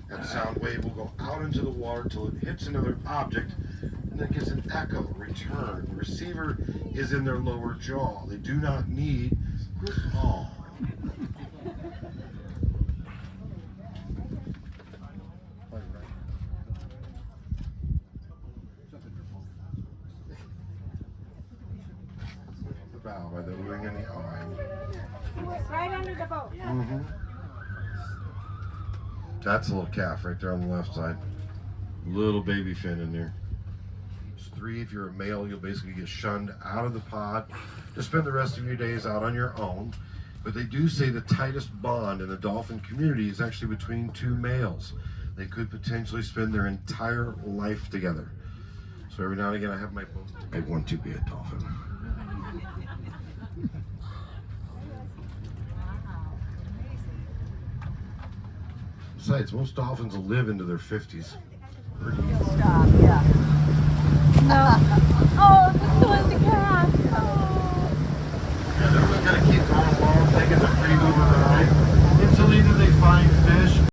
That sound wave will go out into the water until it hits another object and then gets an echo return. The receiver is in their lower jaw. They do not need oh. The bow by the wing and the eye. Right under the boat. Mm-hmm. That's a little calf right there on the left side. Little baby fin in there. There's 3. If you're a male, you'll basically get shunned out of the pod to spend the rest of your days out on your own. But they do say the tightest bond in the dolphin community is actually between 2 males. They could potentially spend their entire life together. So every now and again I have my boat. I want to be a dolphin. Besides, most dolphins will live into their 50s.